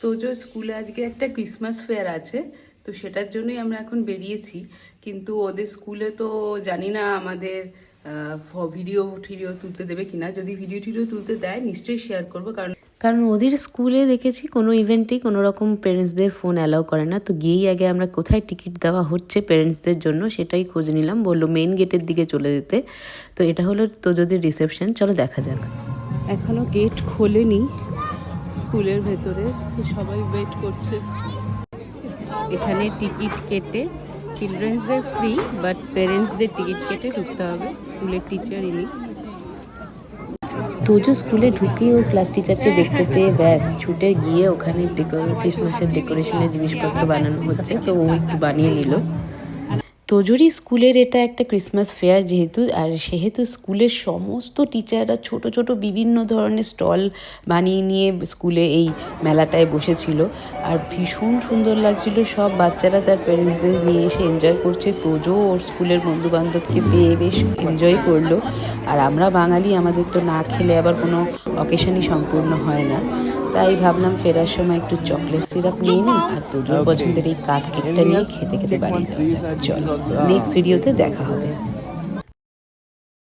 তোজো স্কুলে আজকে একটা ক্রিসমাস ফেয়ার আছে, তো সেটার জন্যই আমরা এখন বেরিয়েছি। কিন্তু ওদের স্কুলে তো জানি না আমাদের ভিডিও টিডিও তুলতে দেবে কিনা। যদি ভিডিও টিডিও তুলতে দেয় নিশ্চয়ই শেয়ার করবো, কারণ ওদের স্কুলে দেখেছি কোনো ইভেন্টেই কোনো রকম পেরেন্টসদের ফোন অ্যালাউ করে না। তো গিয়েই আগে আমরা কোথায় টিকিট দেওয়া হচ্ছে পেরেন্টসদের জন্য সেটাই খোঁজ নিলাম। বললো মেইন গেটের দিকে চলে যেতে। তো এটা হলো তোজোদের রিসেপশন, চলো দেখা যাক। এখনো গেট খোলেনি স্কুলের ভেতরে, তো সবাই ওয়েট করছে। এখানে টিকিট কেটে চিলড্রেন্সদের ফ্রি, বাট পেরেন্টসদের টিকিট কেটে ঢুকতে হবে। স্কুলের টিচার ইনি। তোজো স্কুলে ঢুকে ওর ক্লাস টিচারকে দেখতে পেয়ে ব্যাস ছুটে গিয়ে ওখানে ক্রিসমাসের ডেকোরেশনের জিনিসপত্র বানানো হচ্ছে, তো ও একটু বানিয়ে নিল। তোজোরই স্কুলের এটা একটা ক্রিসমাস ফেয়ার যেহেতু, আর সেহেতু স্কুলের সমস্ত টিচাররা ছোট ছোট বিভিন্ন ধরনের স্টল বানিয়ে নিয়ে স্কুলে এই মেলাটায় বসেছিল। আর ভীষণ সুন্দর লাগছিল, সব বাচ্চারা তার প্যারেন্টসদের নিয়ে এসে এনজয় করছে। তোজো ওর স্কুলের বন্ধু বান্ধবকে পেয়ে বেশ এনজয় করলো। আর আমরা বাঙালি, আমাদের তো না খেলে আবার কোনো অকেশনই সম্পূর্ণ হয় না। তাই ভাবলাম ফেরার সময় একটু চকলেট সিরাপ নিয়ে নিই, আর তোজোর পছন্দের এই কাপ কেকটা নিয়ে খেতে খেতে বাড়ি যাওয়া যাক। চলো নেক্সট ভিডিওতে দেখা হবে।